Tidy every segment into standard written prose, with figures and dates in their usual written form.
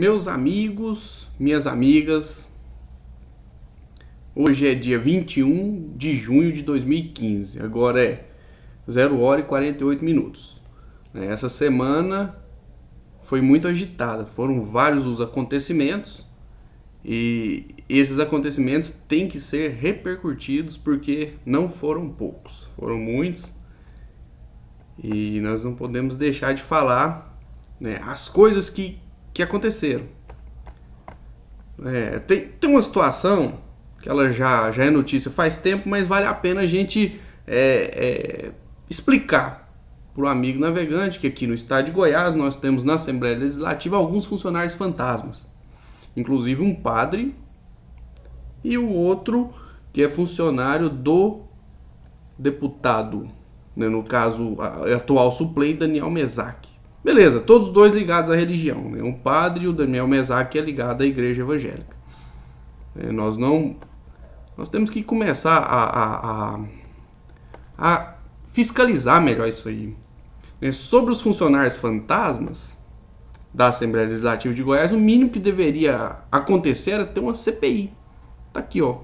Meus amigos, minhas amigas, hoje é dia 21 de junho de 2015, agora é 0h48. Essa semana foi muito agitada, foram vários os acontecimentos e esses acontecimentos têm que ser repercutidos porque não foram poucos, foram muitos e nós não podemos deixar de falar, as coisas que aconteceram. Tem uma situação que ela já é notícia faz tempo, mas vale a pena a gente explicar para o amigo navegante que aqui no estado de Goiás nós temos na Assembleia Legislativa alguns funcionários fantasmas, inclusive um padre e o outro que é funcionário do deputado, no caso atual suplente Daniel Mesac. Beleza, todos os dois ligados à religião, um padre e o Daniel Mesac é ligado à igreja evangélica. Nós temos que começar a fiscalizar melhor isso aí. Sobre os funcionários fantasmas da Assembleia Legislativa de Goiás, o mínimo que deveria acontecer era ter uma CPI. Tá aqui, ó.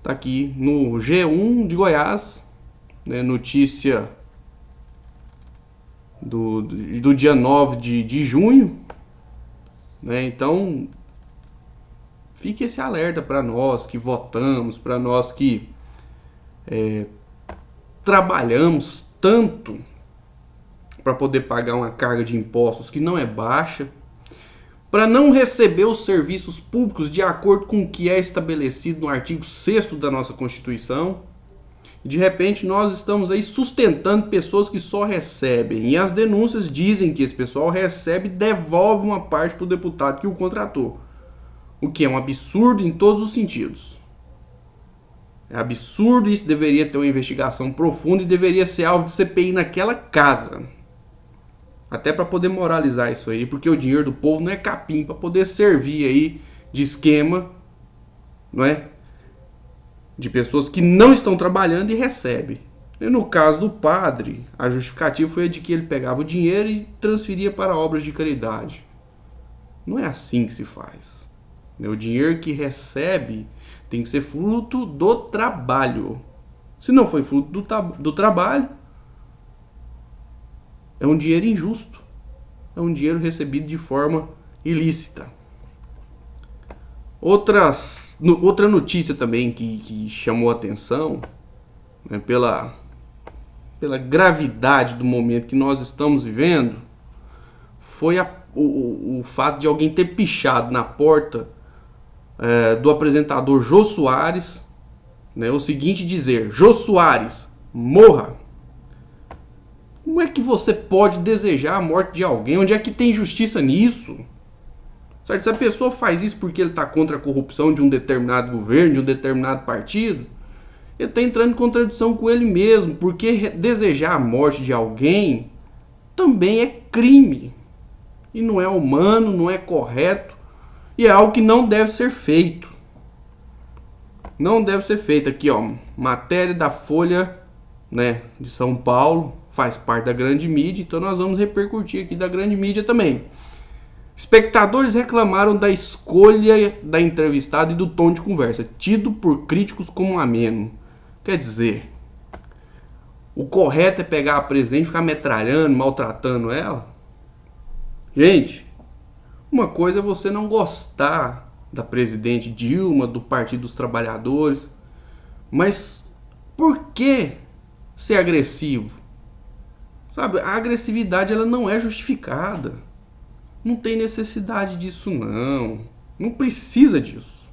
Tá aqui no G1 de Goiás, notícia do dia 9 de junho. Então, fique esse alerta para nós que votamos, para nós que trabalhamos tanto para poder pagar uma carga de impostos que não é baixa, para não receber os serviços públicos de acordo com o que é estabelecido no artigo 6º da nossa Constituição. De repente nós estamos aí sustentando pessoas que só recebem, e as denúncias dizem que esse pessoal recebe e devolve uma parte para o deputado que o contratou, o que é um absurdo em todos os sentidos. É absurdo, isso deveria ter uma investigação profunda e deveria ser alvo de CPI naquela casa. Até para poder moralizar isso aí, porque o dinheiro do povo não é capim para poder servir aí de esquema, não é? De pessoas que não estão trabalhando e recebem. E no caso do padre, a justificativa foi de que ele pegava o dinheiro e transferia para obras de caridade. Não é assim que se faz. O dinheiro que recebe tem que ser fruto do trabalho. Se não foi fruto do trabalho, é um dinheiro injusto. É um dinheiro recebido de forma ilícita. Outra notícia também que chamou a atenção, pela gravidade do momento que nós estamos vivendo, foi o fato de alguém ter pichado na porta do apresentador Jô Soares, o seguinte dizer: Jô Soares, morra. Como é que você pode desejar a morte de alguém? Onde é que tem justiça nisso? Certo? Se a pessoa faz isso porque ele está contra a corrupção de um determinado governo, de um determinado partido, ele está entrando em contradição com ele mesmo, porque desejar a morte de alguém também é crime. E não é humano, não é correto, e é algo que não deve ser feito. Não deve ser feito. Aqui, ó, matéria da Folha, de São Paulo, faz parte da grande mídia, então nós vamos repercutir aqui da grande mídia também. Espectadores reclamaram da escolha da entrevistada e do tom de conversa, tido por críticos como ameno. Quer dizer, o correto é pegar a presidente e ficar metralhando, maltratando ela? Gente, uma coisa é você não gostar da presidente Dilma, do Partido dos Trabalhadores, mas por que ser agressivo? Sabe, a agressividade ela não é justificada. Não tem necessidade disso, não. Não precisa disso.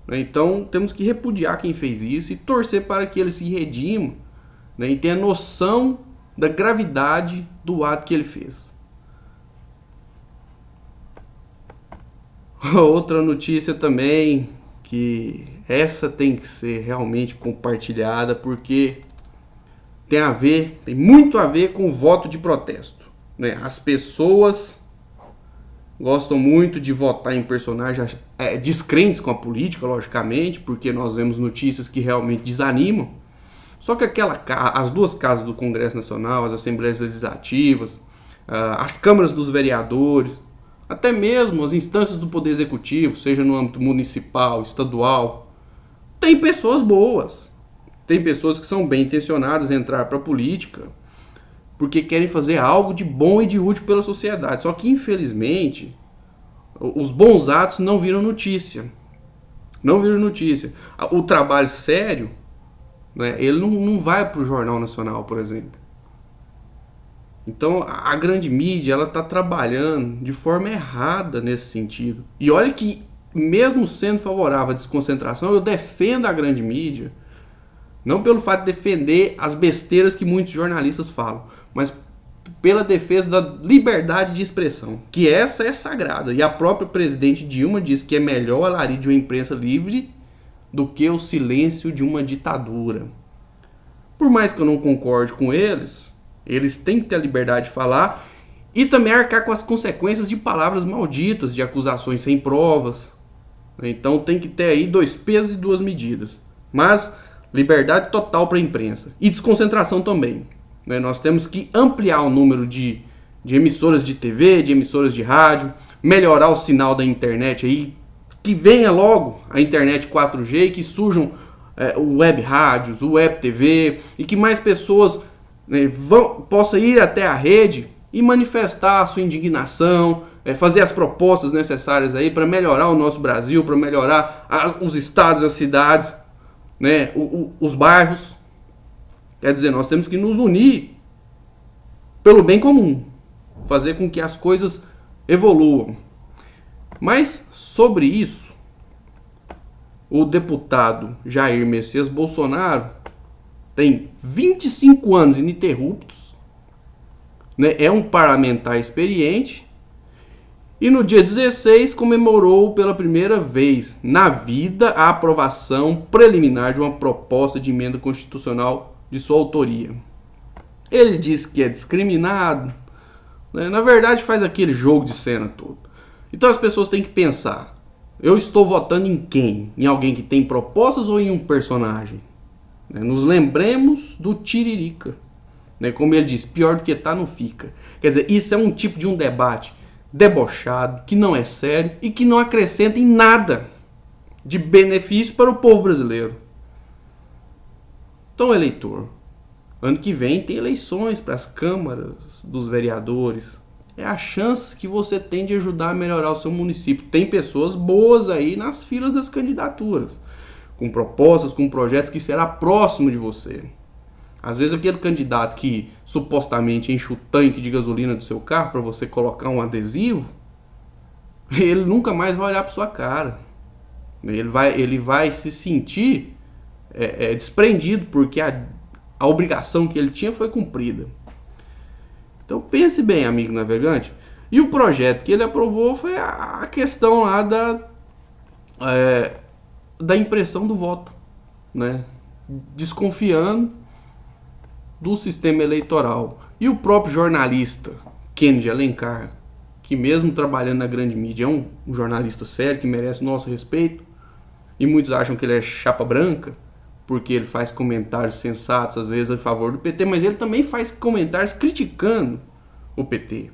Então temos que repudiar quem fez isso e torcer para que ele se redima, e tenha noção da gravidade do ato que ele fez. Outra notícia também, que essa tem que ser realmente compartilhada, porque tem muito a ver com o voto de protesto. As pessoas gostam muito de votar em personagens descrentes com a política, logicamente, porque nós vemos notícias que realmente desanimam. Só que as duas casas do Congresso Nacional, as Assembleias Legislativas, as câmaras dos vereadores, até mesmo as instâncias do poder executivo, seja no âmbito municipal, estadual, tem pessoas boas. Tem pessoas que são bem intencionadas em entrar para a política porque querem fazer algo de bom e de útil pela sociedade. Só que, infelizmente, os bons atos não viram notícia. Não viram notícia. O trabalho sério, né, ele não vai para o Jornal Nacional, por exemplo. Então, a grande mídia, ela está trabalhando de forma errada nesse sentido. E olha que, mesmo sendo favorável à desconcentração, eu defendo a grande mídia. Não pelo fato de defender as besteiras que muitos jornalistas falam, mas pela defesa da liberdade de expressão, que essa é sagrada. E a própria presidente Dilma disse que é melhor o alarido de uma imprensa livre do que o silêncio de uma ditadura. Por mais que eu não concorde com eles têm que ter a liberdade de falar e também arcar com as consequências de palavras malditas, de acusações sem provas. Então tem que ter aí 2 pesos e 2 medidas. Mas liberdade total para a imprensa. E desconcentração também. Nós temos que ampliar o número de emissoras de TV, de emissoras de rádio, melhorar o sinal da internet aí, que venha logo a internet 4G e que surjam web rádios, web TV, e que mais pessoas possam ir até a rede e manifestar a sua indignação, fazer as propostas necessárias aí para melhorar o nosso Brasil, para melhorar os estados, as cidades, né, os bairros. Quer dizer, nós temos que nos unir pelo bem comum, fazer com que as coisas evoluam. Mas sobre isso, o deputado Jair Messias Bolsonaro tem 25 anos ininterruptos, né, é um parlamentar experiente e no dia 16 comemorou pela primeira vez na vida a aprovação preliminar de uma proposta de emenda constitucional de sua autoria. Ele diz que é discriminado, né? Na verdade faz aquele jogo de cena todo. Então as pessoas têm que pensar, eu estou votando em quem? Em alguém que tem propostas ou em um personagem? Nos lembremos do Tiririca, né? Como ele diz, pior do que tá não fica. Quer dizer, isso é um tipo de um debate debochado, que não é sério e que não acrescenta em nada de benefício para o povo brasileiro. Então, eleitor, ano que vem tem eleições para as câmaras dos vereadores. É a chance que você tem de ajudar a melhorar o seu município. Tem pessoas boas aí nas filas das candidaturas, com propostas, com projetos que será próximo de você. Às vezes aquele candidato que supostamente enche o tanque de gasolina do seu carro para você colocar um adesivo, ele nunca mais vai olhar para sua cara. Ele vai se sentir desprendido porque a obrigação que ele tinha foi cumprida. Então pense bem, amigo navegante. E o projeto que ele aprovou foi a questão lá da impressão do voto, né? Desconfiando do sistema eleitoral. E o próprio jornalista Kennedy Alencar, que mesmo trabalhando na grande mídia é um jornalista sério, que merece nosso respeito, e muitos acham que ele é chapa branca, porque ele faz comentários sensatos, às vezes a favor do PT, mas ele também faz comentários criticando o PT.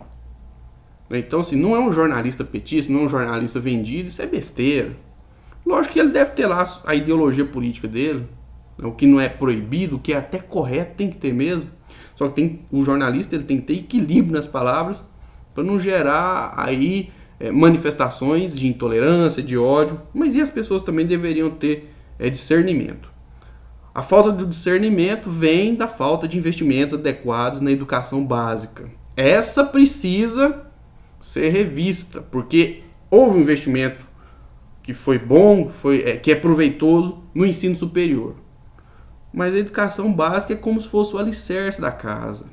Então, assim, não é um jornalista petista, não é um jornalista vendido, isso é besteira. Lógico que ele deve ter lá a ideologia política dele, o que não é proibido, o que é até correto, tem que ter mesmo. Só que o jornalista ele tem que ter equilíbrio nas palavras para não gerar aí manifestações de intolerância, de ódio. Mas e as pessoas também deveriam ter discernimento. A falta de discernimento vem da falta de investimentos adequados na educação básica. Essa precisa ser revista, porque houve um investimento que foi bom, que é proveitoso no ensino superior. Mas a educação básica é como se fosse o alicerce da casa.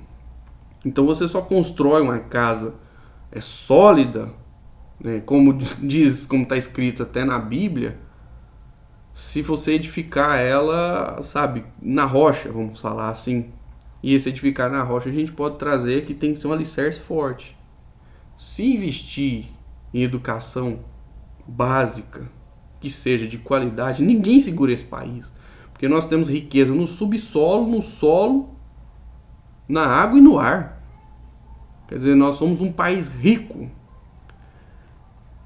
Então você só constrói uma casa sólida, né, como está escrito até na Bíblia, se você edificar ela, sabe, na rocha, vamos falar assim. E esse edificar na rocha a gente pode trazer que tem que ser um alicerce forte. Se investir em educação básica, que seja de qualidade, ninguém segura esse país. Porque nós temos riqueza no subsolo, no solo, na água e no ar. Quer dizer, nós somos um país rico.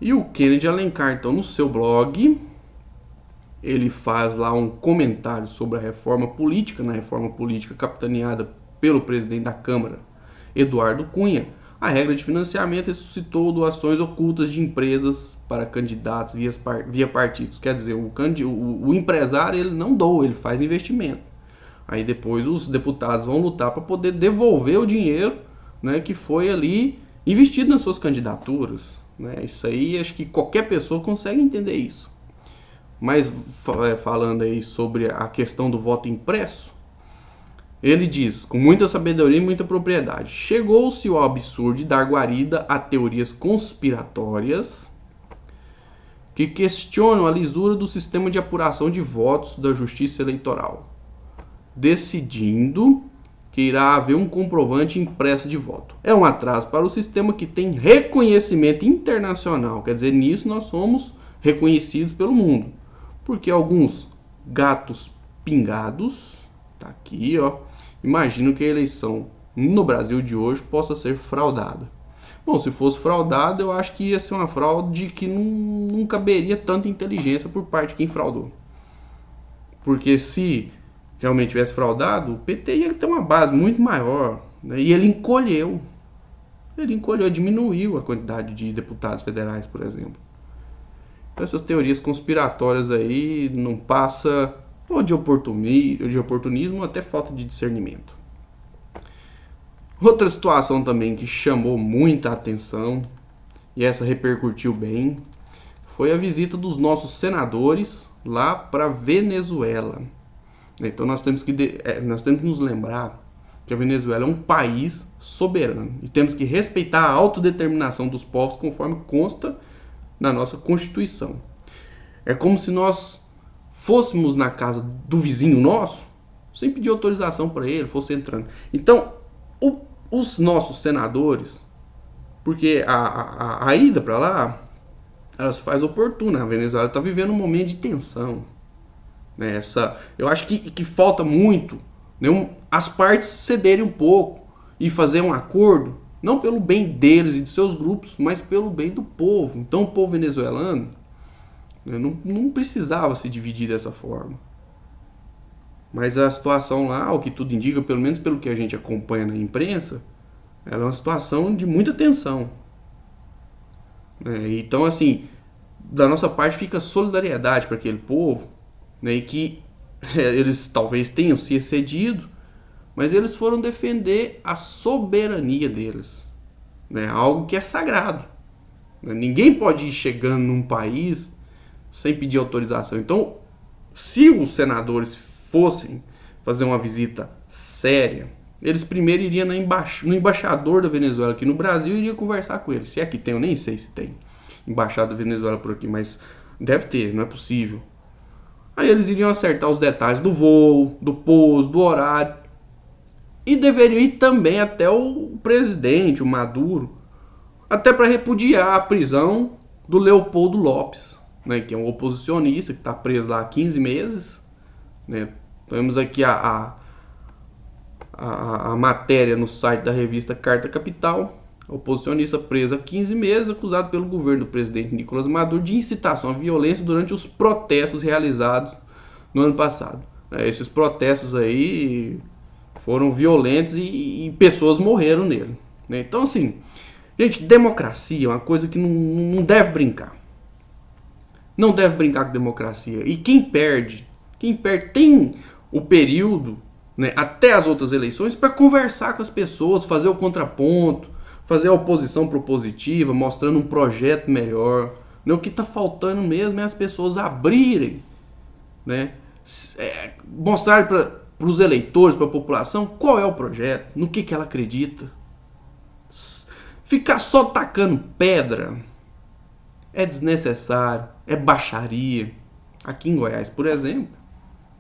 E o Kennedy Alencar, então, no seu blog, ele faz lá um comentário sobre a reforma política, na reforma política capitaneada pelo presidente da Câmara, Eduardo Cunha. A regra de financiamento ressuscitou doações ocultas de empresas para candidatos via partidos. Quer dizer, o empresário ele não doa, ele faz investimento. Aí depois os deputados vão lutar para poder devolver o dinheiro, né, que foi ali investido nas suas candidaturas. Né? Isso aí, acho que qualquer pessoa consegue entender isso. Mas falando aí sobre a questão do voto impresso, ele diz, com muita sabedoria e muita propriedade: chegou-se ao absurdo de dar guarida a teorias conspiratórias que questionam a lisura do sistema de apuração de votos da Justiça Eleitoral, decidindo que irá haver um comprovante impresso de voto. É um atraso para o sistema que tem reconhecimento internacional. Quer dizer, nisso nós somos reconhecidos pelo mundo. Porque alguns gatos pingados, tá aqui, ó, imaginam que a eleição no Brasil de hoje possa ser fraudada. Bom, se fosse fraudada, eu acho que ia ser uma fraude que não caberia tanta inteligência por parte de quem fraudou. Porque se realmente tivesse fraudado, o PT ia ter uma base muito maior, né? E ele encolheu, diminuiu a quantidade de deputados federais, por exemplo. Então, essas teorias conspiratórias aí não passa ou de oportunismo ou até falta de discernimento. Outra situação também que chamou muita atenção, e essa repercutiu bem, foi a visita dos nossos senadores lá para Venezuela. Então nós temos que nos lembrar que a Venezuela é um país soberano e temos que respeitar a autodeterminação dos povos conforme consta na nossa Constituição. É como se nós fôssemos na casa do vizinho nosso, sem pedir autorização para ele, fosse entrando. Então, os nossos senadores, porque a ida para lá, ela se faz oportuna. A Venezuela está vivendo um momento de tensão. Né? Eu acho que falta muito, né, as partes cederem um pouco e fazer um acordo, não pelo bem deles e de seus grupos, mas pelo bem do povo. Então o povo venezuelano, né, não precisava se dividir dessa forma. Mas a situação lá, o que tudo indica, pelo menos pelo que a gente acompanha na imprensa, ela é uma situação de muita tensão. Então, assim, da nossa parte fica solidariedade para aquele povo, né, e que eles talvez tenham se excedido, mas eles foram defender a soberania deles, né, algo que é sagrado. Ninguém pode ir chegando num país sem pedir autorização. Então, se os senadores fossem fazer uma visita séria, eles primeiro iriam no embaixador da Venezuela aqui no Brasil e iriam conversar com ele. Se é que tem, eu nem sei se tem embaixada da Venezuela por aqui, mas deve ter, não é possível. Aí eles iriam acertar os detalhes do voo, do pouso, do horário. E deveriam ir também até o presidente, o Maduro, até para repudiar a prisão do Leopoldo Lopes, né, que é um oposicionista que está preso lá há 15 meses. Né. Temos aqui a matéria no site da revista Carta Capital. Oposicionista preso há 15 meses, acusado pelo governo do presidente Nicolás Maduro de incitação à violência durante os protestos realizados no ano passado. Esses protestos aí foram violentos e pessoas morreram nele. Então, assim, gente, democracia é uma coisa que não deve brincar. Não deve brincar com democracia. E quem perde tem o período, né, até as outras eleições para conversar com as pessoas, fazer o contraponto, fazer a oposição propositiva, mostrando um projeto melhor. Né? O que está faltando mesmo é as pessoas abrirem, né? Mostrarem para os eleitores, para a população, qual é o projeto, no que ela acredita. Ficar só tacando pedra é desnecessário, é baixaria. Aqui em Goiás, por exemplo,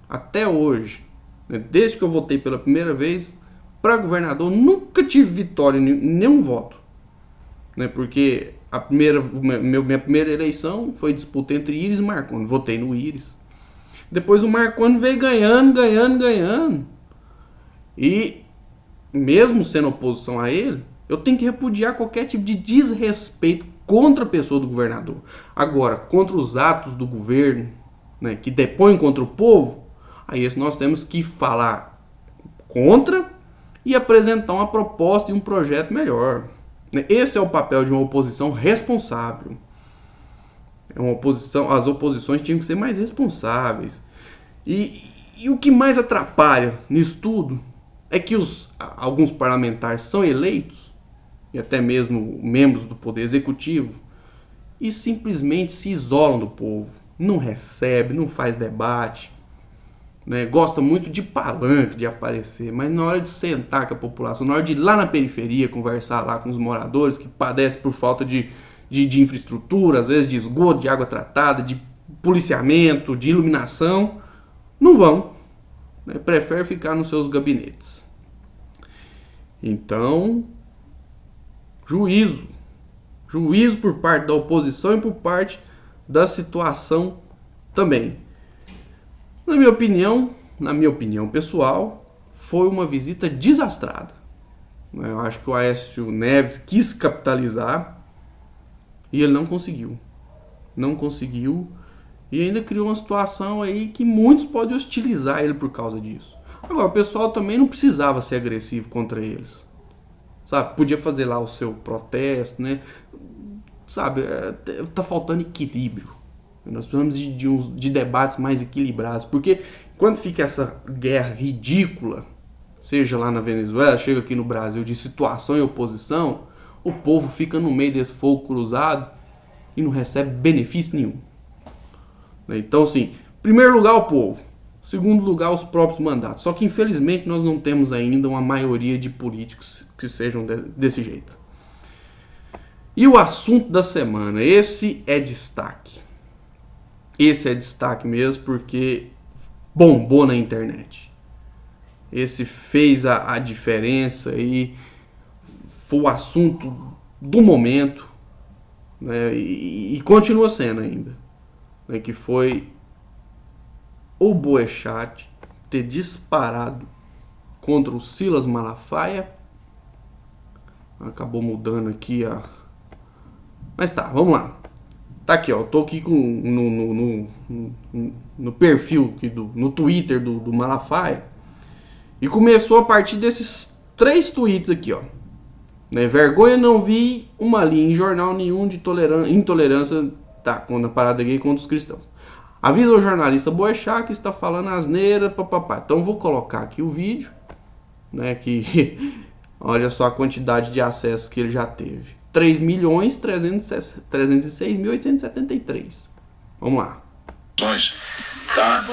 até hoje, né, desde que eu votei pela primeira vez para governador, nunca tive vitória em nenhum voto, né? Porque minha primeira eleição foi disputa entre Íris e Marconi. Votei no Íris. Depois o Marconi veio ganhando. E mesmo sendo oposição a ele, eu tenho que repudiar qualquer tipo de desrespeito contra a pessoa do governador. Agora, contra os atos do governo, né, que depõem contra o povo, aí nós temos que falar contra e apresentar uma proposta e um projeto melhor. Esse é o papel de uma oposição responsável. As oposições tinham que ser mais responsáveis. E o que mais atrapalha nisso tudo é que alguns parlamentares são eleitos, e até mesmo membros do Poder Executivo, e simplesmente se isolam do povo. Não recebe, não faz debate, né? Gosta muito de palanque, de aparecer, mas na hora de sentar com a população, na hora de ir lá na periferia, conversar lá com os moradores que padecem por falta de infraestrutura, às vezes de esgoto, de água tratada, de policiamento, de iluminação, não vão, né? Prefere ficar nos seus gabinetes. Então, juízo por parte da oposição e por parte da situação também. Na minha opinião pessoal, foi uma visita desastrada. Eu acho que o Aécio Neves quis capitalizar e ele não conseguiu. E ainda criou uma situação aí que muitos podem hostilizar ele por causa disso. Agora, o pessoal também não precisava ser agressivo contra eles. Sabe? Podia fazer lá o seu protesto, né? Sabe? Tá faltando equilíbrio. Nós precisamos de debates mais equilibrados. Porque quando fica essa guerra ridícula, seja lá na Venezuela, chega aqui no Brasil, de situação e oposição, o povo fica no meio desse fogo cruzado e não recebe benefício nenhum. Então, assim, em primeiro lugar o povo, em segundo lugar os próprios mandatos. Só que infelizmente nós não temos ainda uma maioria de políticos que sejam desse jeito. E o assunto da semana, esse é destaque. Esse é destaque mesmo porque bombou na internet. Esse fez a diferença e foi o assunto do momento, né? E continua sendo ainda, né? Que foi o Boechat ter disparado contra o Silas Malafaia. Acabou mudando aqui Mas tá, vamos lá. Tá aqui, ó. Eu tô aqui no perfil aqui no Twitter do Malafaia. E começou a partir desses 3 tweets aqui, ó. Né? Vergonha não vi uma linha em jornal nenhum de intolerância, tá, quando a parada gay contra os cristãos. Avisa o jornalista Boechat que está falando asneira, papapá. Então vou colocar aqui o vídeo, né, que olha só a quantidade de acessos que ele já teve. 3.306.873. Vamos lá. Tá?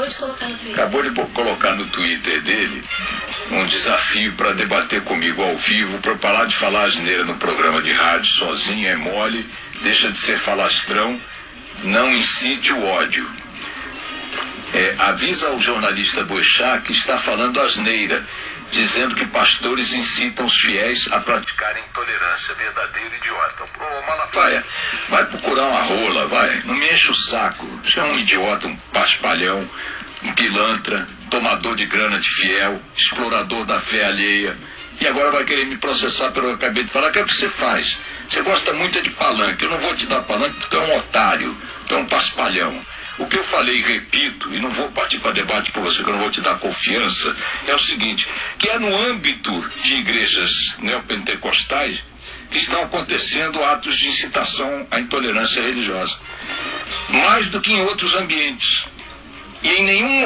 Acabou de colocar no Twitter dele um desafio para debater comigo ao vivo, para parar de falar asneira no programa de rádio sozinho, é mole, deixa de ser falastrão, não incite o ódio. Avisa ao jornalista Boechat que está falando asneira, dizendo que pastores incitam os fiéis a praticarem intolerância. Verdadeiro idiota. Ô, Malafaia, vai procurar uma rola, vai. Não me enche o saco. Você é um idiota, um paspalhão, um pilantra, tomador de grana de fiel, explorador da fé alheia. E agora vai querer me processar pelo que eu acabei de falar. O que é que você faz? Você gosta muito de palanque. Eu não vou te dar palanque porque tu é um otário, tu é um paspalhão. O que eu falei e repito, e não vou partir para debate com você, que eu não vou te dar confiança, é o seguinte, que é no âmbito de igrejas neopentecostais que estão acontecendo atos de incitação à intolerância religiosa. Mais do que em outros ambientes. E em nenhum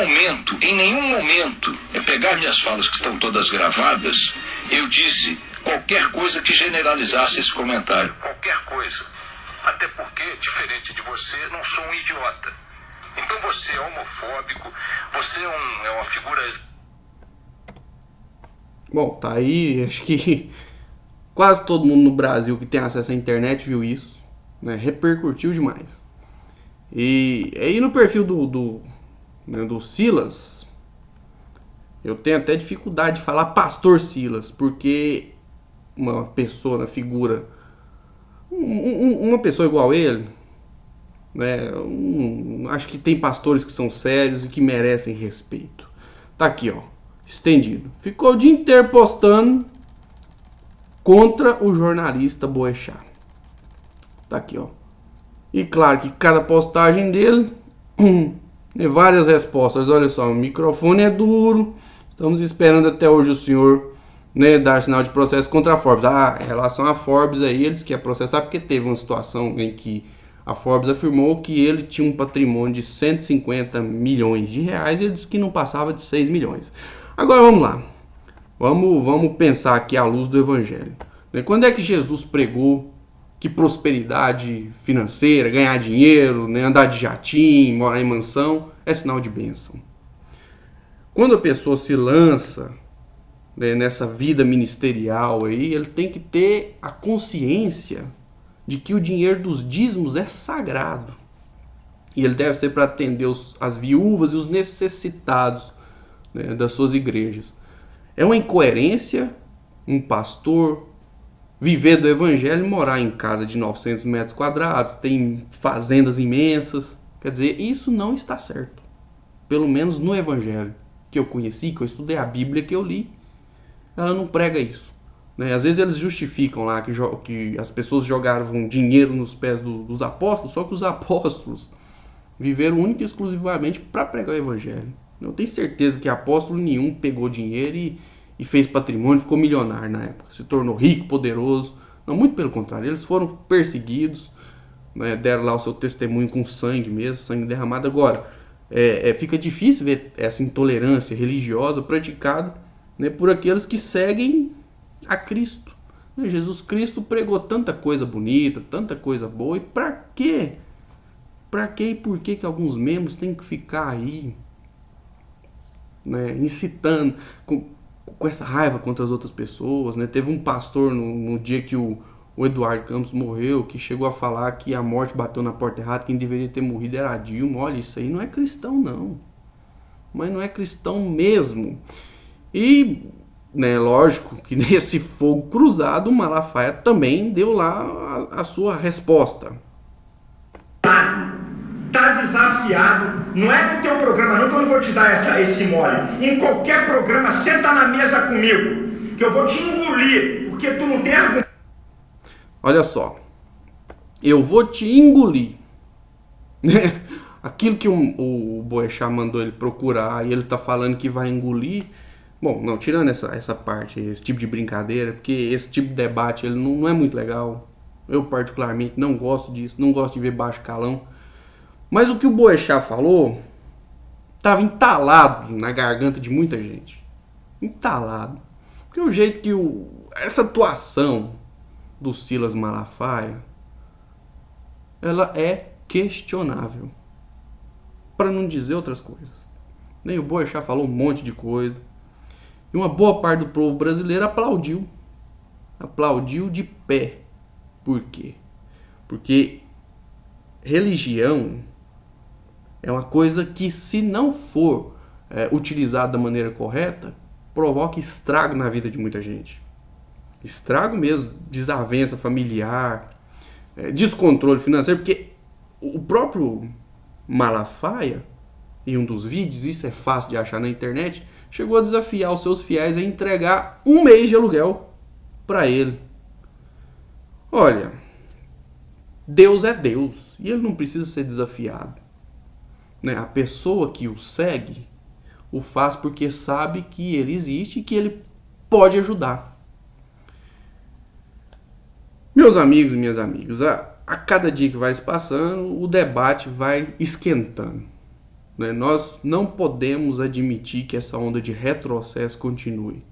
momento, pegar minhas falas que estão todas gravadas, eu disse qualquer coisa que generalizasse esse comentário. Qualquer coisa. Até porque, diferente de você, não sou um idiota. Então você é homofóbico, você é uma figura... Bom, tá aí, acho que quase todo mundo no Brasil que tem acesso à internet viu isso, né? Repercutiu demais. E aí no perfil do Silas, eu tenho até dificuldade de falar Pastor Silas, porque uma pessoa, uma figura, uma pessoa igual ele, né, acho que tem pastores que são sérios e que merecem respeito. Tá aqui, ó, estendido. Ficou o dia inteiro postando contra o jornalista Boechat. Tá aqui, ó. E claro que cada postagem dele tem várias respostas. Olha só, o microfone é duro. Estamos esperando até hoje o senhor, né, dar sinal de processo contra a Forbes. Em relação a Forbes aí, ele disse que ia processar porque teve uma situação em que a Forbes afirmou que ele tinha um patrimônio de 150 milhões de reais e ele disse que não passava de 6 milhões. Agora vamos lá. Vamos pensar aqui à luz do Evangelho. Quando é que Jesus pregou que prosperidade financeira, ganhar dinheiro, né, andar de jatinho, morar em mansão, é sinal de bênção? Quando a pessoa se lança, né, nessa vida ministerial aí, ele tem que ter a consciência de que o dinheiro dos dízimos é sagrado. E ele deve ser para atender as viúvas e os necessitados, né, das suas igrejas. É uma incoerência um pastor viver do evangelho e morar em casa de 900 metros quadrados, tem fazendas imensas. Quer dizer, isso não está certo. Pelo menos no evangelho que eu conheci, que eu estudei, a Bíblia que eu li, ela não prega isso. Né? Às vezes eles justificam lá que as pessoas jogavam dinheiro nos pés dos apóstolos, só que os apóstolos viveram única e exclusivamente para pregar o evangelho. Eu tenho certeza que apóstolo nenhum pegou dinheiro e fez patrimônio, ficou milionário na época, se tornou rico, poderoso. Não, muito pelo contrário, eles foram perseguidos, né, deram lá o seu testemunho com sangue mesmo, sangue derramado. Agora, fica difícil ver essa intolerância religiosa praticada, né, por aqueles que seguem a Cristo. Jesus Cristo pregou tanta coisa bonita, tanta coisa boa, e para quê? Para quê e por que alguns membros têm que ficar aí, né, incitando, com essa raiva contra as outras pessoas, né? Teve um pastor no dia que o Eduardo Campos morreu, que chegou a falar que a morte bateu na porta errada, quem deveria ter morrido era a Dilma. Olha, isso aí não é cristão, não. Mas não é cristão mesmo. E, né, lógico que nesse fogo cruzado, o Malafaia também deu lá a sua resposta. Tá desafiado, não é no teu programa não que eu não vou te dar esse mole. Em qualquer programa, senta na mesa comigo, que eu vou te engolir, porque tu não tem argumento. Olha só, eu vou te engolir. Aquilo que o Boechat mandou ele procurar e ele tá falando que vai engolir. Bom, não, tirando essa parte, esse tipo de brincadeira, porque esse tipo de debate ele não é muito legal. Eu particularmente não gosto disso, não gosto de ver baixo calão. Mas o que o Boechat falou estava entalado na garganta de muita gente. Entalado. Porque o jeito que essa atuação do Silas Malafaia, ela é questionável. Para não dizer outras coisas. Nem o Boechat falou um monte de coisa. E uma boa parte do povo brasileiro aplaudiu. Aplaudiu de pé. Por quê? Porque religião é uma coisa que, se não for utilizada da maneira correta, provoca estrago na vida de muita gente. Estrago mesmo, desavença familiar, descontrole financeiro, porque o próprio Malafaia, em um dos vídeos, isso é fácil de achar na internet, chegou a desafiar os seus fiéis a entregar 1 mês de aluguel para ele. Olha, Deus é Deus e ele não precisa ser desafiado. Né? A pessoa que o segue o faz porque sabe que ele existe e que ele pode ajudar. Meus amigos e minhas amigas, a cada dia que vai se passando, o debate vai esquentando. Né? Nós não podemos admitir que essa onda de retrocesso continue.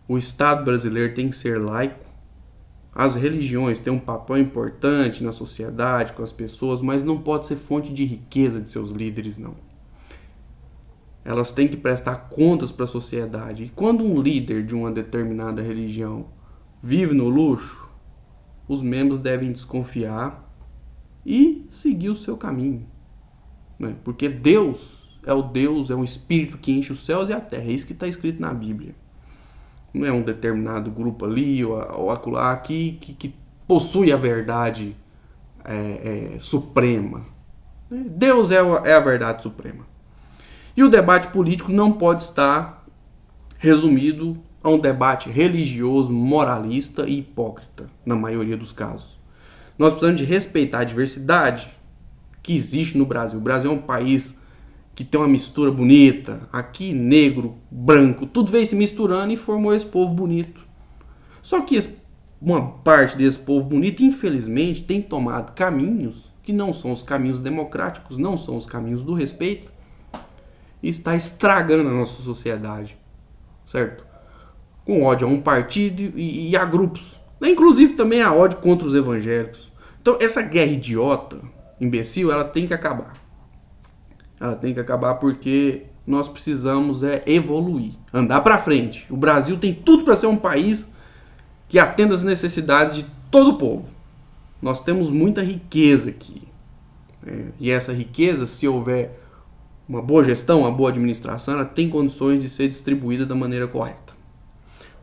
O Estado brasileiro tem que ser laico. As religiões têm um papel importante na sociedade, com as pessoas, mas não pode ser fonte de riqueza de seus líderes, não. Elas têm que prestar contas para a sociedade. E quando um líder de uma determinada religião vive no luxo, os membros devem desconfiar e seguir o seu caminho. Né? Porque Deus é um espírito que enche os céus e a terra. É isso que está escrito na Bíblia. Não é um determinado grupo ali ou acolá que possui a verdade suprema. Deus é a verdade suprema. E o debate político não pode estar resumido a um debate religioso, moralista e hipócrita, na maioria dos casos. Nós precisamos de respeitar a diversidade que existe no Brasil. O Brasil é um país que tem uma mistura bonita. Aqui, negro, branco, tudo veio se misturando e formou esse povo bonito. Só que uma parte desse povo bonito, infelizmente, tem tomado caminhos que não são os caminhos democráticos, não são os caminhos do respeito, e está estragando a nossa sociedade, certo? Com ódio a um partido e a grupos. Inclusive também há ódio contra os evangélicos. Então essa guerra idiota, imbecil, ela tem que acabar. Ela tem que acabar porque nós precisamos evoluir, andar para frente. O Brasil tem tudo para ser um país que atenda às necessidades de todo o povo. Nós temos muita riqueza aqui. E essa riqueza, se houver uma boa gestão, uma boa administração, ela tem condições de ser distribuída da maneira correta.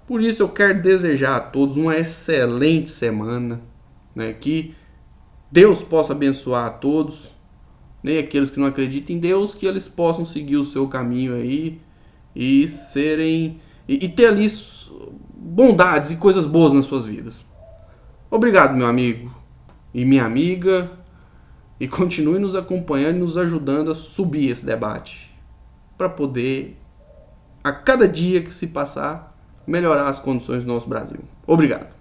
Por isso eu quero desejar a todos uma excelente semana, né? Que Deus possa abençoar a todos, né? Aqueles que não acreditam em Deus, que eles possam seguir o seu caminho aí e ter ali bondades e coisas boas nas suas vidas. Obrigado, meu amigo e minha amiga, e continue nos acompanhando e nos ajudando a subir esse debate, para poder, a cada dia que se passar, melhorar as condições do nosso Brasil. Obrigado.